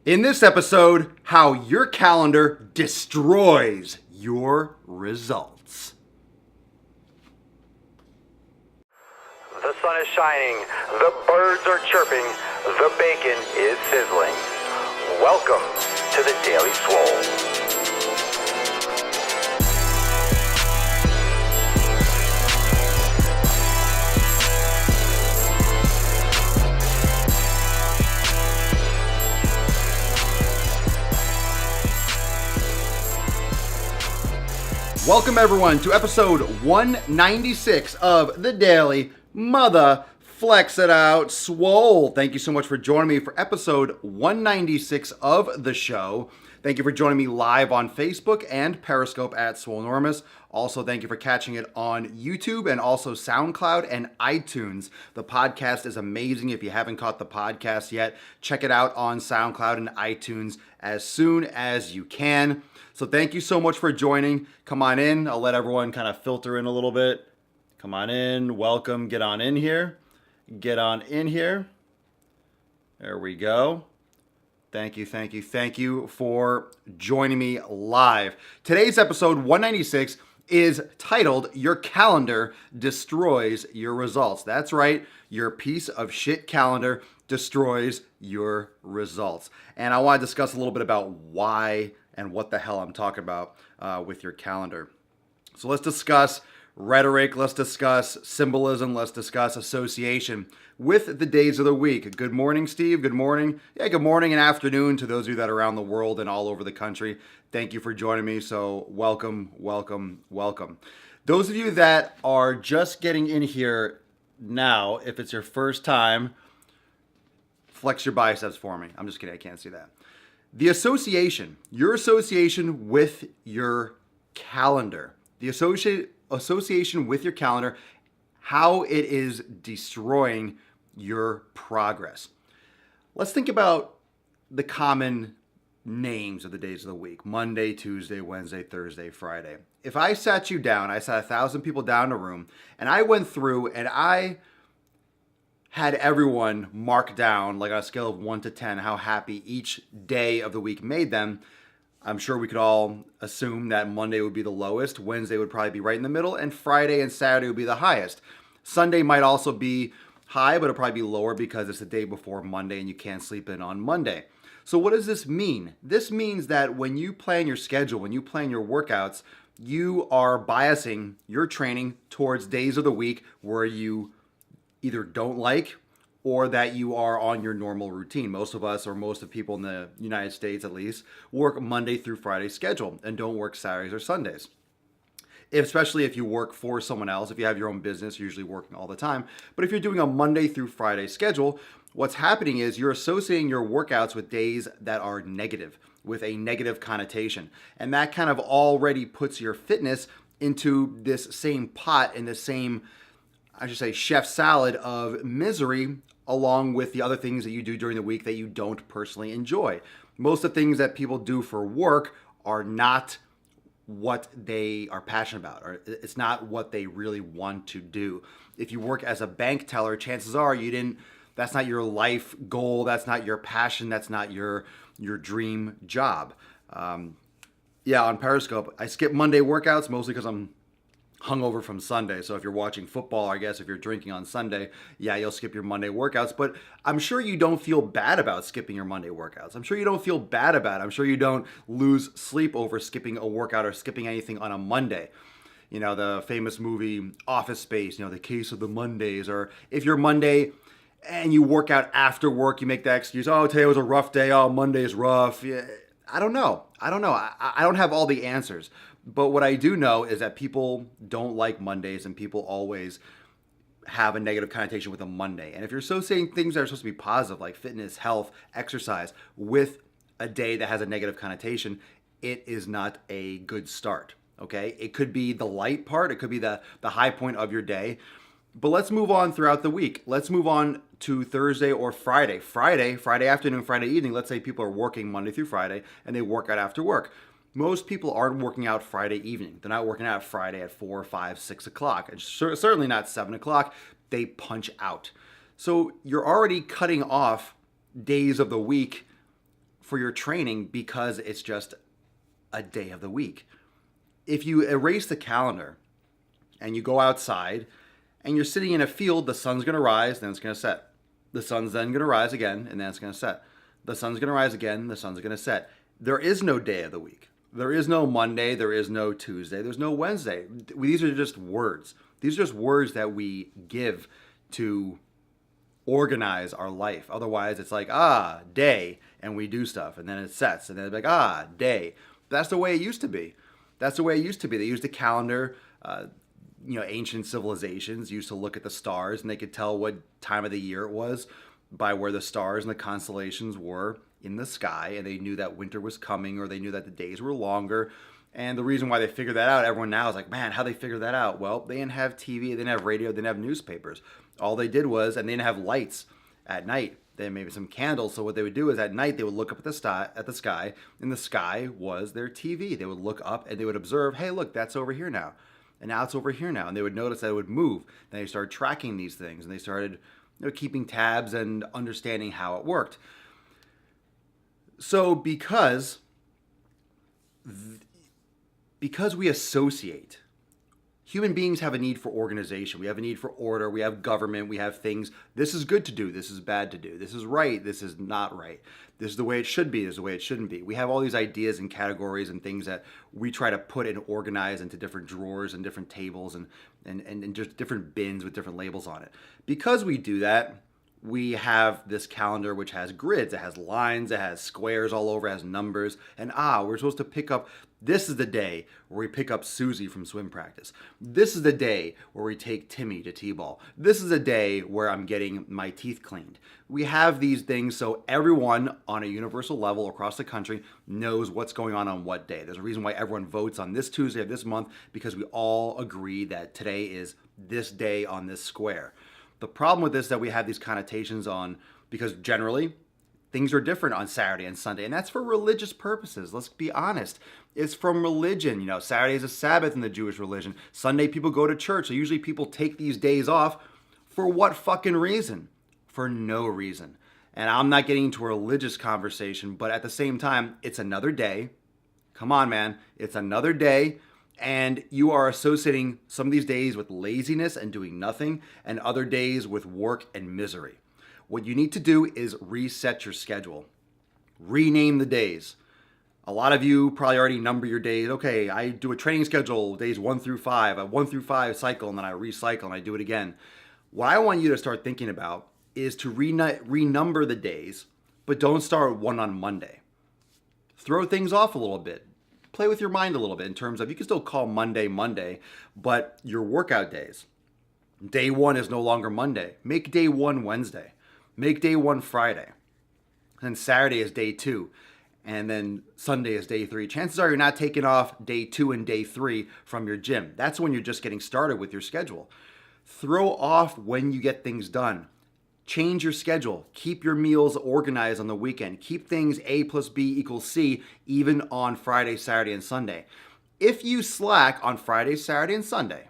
In this episode, how your calendar destroys your results. The sun is shining, the birds are chirping, the bacon is sizzling. Welcome to the Daily Swole. Welcome everyone to episode 196 of the Daily Mother Flex It Out Swole. Thank you so much for joining me for episode 196 of the show. Thank you for joining me live on Facebook and Periscope at Swolenormous. Also, thank you for catching it on YouTube and also SoundCloud and iTunes. The podcast is amazing. If you haven't caught the podcast yet, check it out on SoundCloud and iTunes as soon as you can. So thank you so much for joining. Come on in. I'll let everyone kind of filter in a little bit. Come on in. Welcome. Get on in here. Get on in here. There we go. Thank you for joining me live. Today's episode 196 is titled, Your Calendar Destroys Your Results. That's right, your piece of shit calendar destroys your results. And I want to discuss a little bit about why and what the hell I'm talking about with your calendar. So let's discuss rhetoric, let's discuss symbolism, let's discuss association with the days of the week. Good morning, Steve. Good morning. Yeah, good morning and afternoon to those of you that are around the world and all over the country. Thank you for joining me. So welcome. Those of you that are just getting in here now, if it's your first time, flex your biceps for me. I'm just kidding. I can't see that. The association, your association with your calendar, the association with your calendar, how it is destroying your progress. Let's think about the common names of the days of the week: Monday, Tuesday, Wednesday, Thursday, Friday. If I sat you down, I sat 1,000 people down in a room, and I went through and I had everyone mark down, like on a scale of 1 to 10, how happy each day of the week made them, I'm sure we could all assume that Monday would be the lowest, Wednesday would probably be right in the middle, and Friday and Saturday would be the highest. Sunday might also be high, but it'll probably be lower because it's the day before Monday and you can't sleep in on Monday. So what does this mean? This means that when you plan your schedule, when you plan your workouts, you are biasing your training towards days of the week where you either don't like or that you are on your normal routine. Most of us, or most of people in the United States at least, work Monday through Friday schedule and don't work Saturdays or Sundays. Especially if you work for someone else. If you have your own business, you're usually working all the time. But if you're doing a Monday through Friday schedule, what's happening is you're associating your workouts with days that are negative, with a negative connotation. And that kind of already puts your fitness into this same pot, in the same, I should say, chef salad of misery, along with the other things that you do during the week that you don't personally enjoy. Most of the things that people do for work are not what they are passionate about, or it's not what they really want to do. If you work as a bank teller, chances are that's not your life goal, that's not your passion, that's not your dream job. On Periscope, I skip Monday workouts mostly because I'm hungover from Sunday. So if you're watching football, I guess if you're drinking on Sunday, yeah, you'll skip your Monday workouts. But I'm sure you don't feel bad about skipping your Monday workouts. I'm sure you don't feel bad about it. I'm sure you don't lose sleep over skipping a workout or skipping anything on a Monday. You know, the famous movie Office Space, The Case of the Mondays. Or if you're Monday and you work out after work, you make that excuse, oh, today was a rough day, oh, Monday is rough. Yeah, I don't know. I don't have all the answers. But what I do know is that people don't like Mondays, and people always have a negative connotation with a Monday. And if you're associating things that are supposed to be positive, like fitness, health, exercise, with a day that has a negative connotation, it is not a good start, okay? It could be the light part. It could be the high point of your day. But let's move on throughout the week. Let's move on to Thursday or Friday. Friday afternoon, Friday evening. Let's say people are working Monday through Friday and they work out after work. Most people aren't working out Friday evening. They're not working out Friday at 4, 5, 6 o'clock. And certainly not 7 o'clock. They punch out. So you're already cutting off days of the week for your training because it's just a day of the week. If you erase the calendar and you go outside and you're sitting in a field, the sun's going to rise, then it's going to set. The sun's then going to rise again, and then it's going to set. The sun's going to rise again, the sun's going to set. There is no day of the week. There is no Monday, there is no Tuesday, there's no Wednesday. These are just words. These are just words that we give to organize our life. Otherwise, it's like, day, and we do stuff, and then it sets, and then it's like, day. That's the way it used to be. That's the way it used to be. They used a calendar. Ancient civilizations used to look at the stars, and they could tell what time of the year it was by where the stars and the constellations were in the sky, and they knew that winter was coming, or they knew that the days were longer. And the reason why they figured that out, everyone now is like, man, how they figured that out? Well, they didn't have TV, they didn't have radio, they didn't have newspapers. All they did was, and they didn't have lights at night. They had maybe some candles. So what they would do is at night, they would look up at the sky, and the sky was their TV. They would look up and they would observe, hey, look, that's over here now. And now it's over here now. And they would notice that it would move. Then they started tracking these things, and they started keeping tabs and understanding how it worked. So because we associate, human beings have a need for organization. We have a need for order. We have government. We have things. This is good to do. This is bad to do. This is right. This is not right. This is the way it should be. This is the way it shouldn't be. We have all these ideas and categories and things that we try to put and organize into different drawers and different tables and just different bins with different labels on it. Because we do that, we have this calendar which has grids. It has lines. It has squares all over. It has numbers. And we're supposed to pick up. This is the day where we pick up Susie from swim practice. This is the day where we take Timmy to T-ball. This is a day where I'm getting my teeth cleaned. We have these things so everyone on a universal level across the country knows what's going on what day. There's a reason why everyone votes on this Tuesday of this month, because we all agree that today is this day on this square. The problem with this is that we have these connotations on, because generally things are different on Saturday and Sunday, and that's for religious purposes. Let's be honest. It's from religion. Saturday is a Sabbath in the Jewish religion. Sunday people go to church. So usually people take these days off for what fucking reason? For no reason. And I'm not getting into a religious conversation, but at the same time, it's another day. Come on, man. It's another day. And you are associating some of these days with laziness and doing nothing, and other days with work and misery. What you need to do is reset your schedule. Rename the days. A lot of you probably already number your days. Okay, I do a training schedule, days 1 through 5, a 1 through 5 cycle, and then I recycle and I do it again. What I want you to start thinking about is to renumber the days, but don't start one on Monday. Throw things off a little bit. Play with your mind a little bit in terms of, you can still call Monday, but your workout days. Day 1 is no longer Monday. Make day 1 Wednesday. Make day 1 Friday. And Saturday is day 2. And then Sunday is day 3. Chances are you're not taking off day 2 and day 3 from your gym. That's when you're just getting started with your schedule. Throw off when you get things done. Change your schedule. Keep your meals organized on the weekend. Keep things A plus B equals C even on Friday, Saturday, and Sunday. If you slack on Friday, Saturday, and Sunday,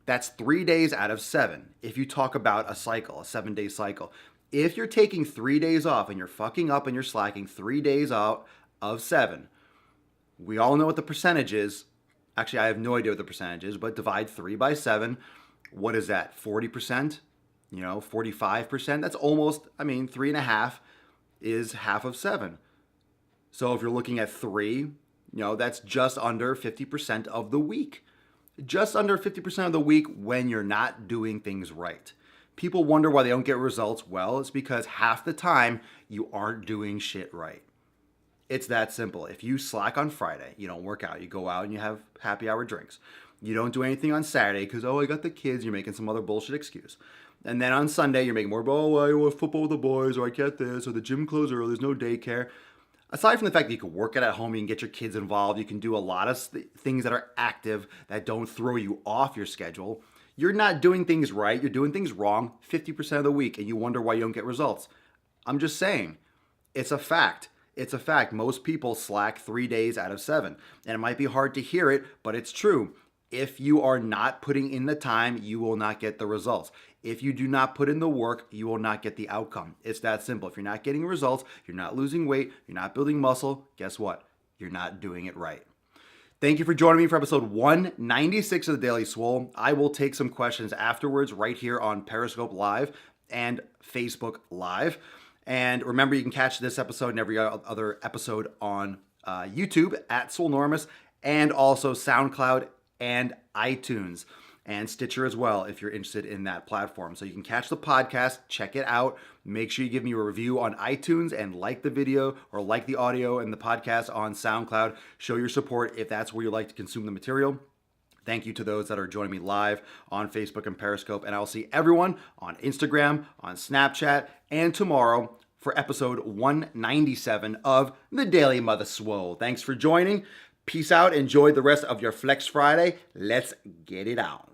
that's 3 days out of 7. If you talk about a cycle, a 7-day cycle. If you're taking 3 days off and you're fucking up and you're slacking 3 days out of 7, we all know what the percentage is. Actually, I have no idea what the percentage is, but divide 3 by 7. What is that? 40%? 45%? That's almost, 3.5 is half of 7. So if you're looking at 3, that's just under 50% of the week. Just under 50% of the week when you're not doing things right. People wonder why they don't get results. Well, it's because half the time you aren't doing shit right. It's that simple. If you slack on Friday, you don't work out, you go out and you have happy hour drinks. You don't do anything on Saturday because, I got the kids, you're making some other bullshit excuse. And then on Sunday, you're making more, I want football with the boys, or I get this, or the gym closed early, there's no daycare. Aside from the fact that you can work it at home, you can get your kids involved, you can do a lot of things that are active that don't throw you off your schedule. You're not doing things right, you're doing things wrong 50% of the week, and you wonder why you don't get results. I'm just saying, it's a fact. It's a fact. Most people slack 3 days out of 7. And it might be hard to hear it, but it's true. If you are not putting in the time, you will not get the results. If you do not put in the work, you will not get the outcome. It's that simple. If you're not getting results, you're not losing weight, you're not building muscle, guess what? You're not doing it right. Thank you for joining me for episode 196 of the Daily Swole. I will take some questions afterwards right here on Periscope Live and Facebook Live. And remember, you can catch this episode and every other episode on YouTube at Swolenormous, and also SoundCloud and iTunes and Stitcher as well if you're interested in that platform. So you can catch the podcast, check it out. Make sure you give me a review on iTunes and like the video or like the audio and the podcast on SoundCloud. Show your support if that's where you like to consume the material. Thank you to those that are joining me live on Facebook and Periscope. And I will see everyone on Instagram, on Snapchat, and tomorrow for episode 197 of the Daily Mother Swole. Thanks for joining. Peace out. Enjoy the rest of your Flex Friday. Let's get it on.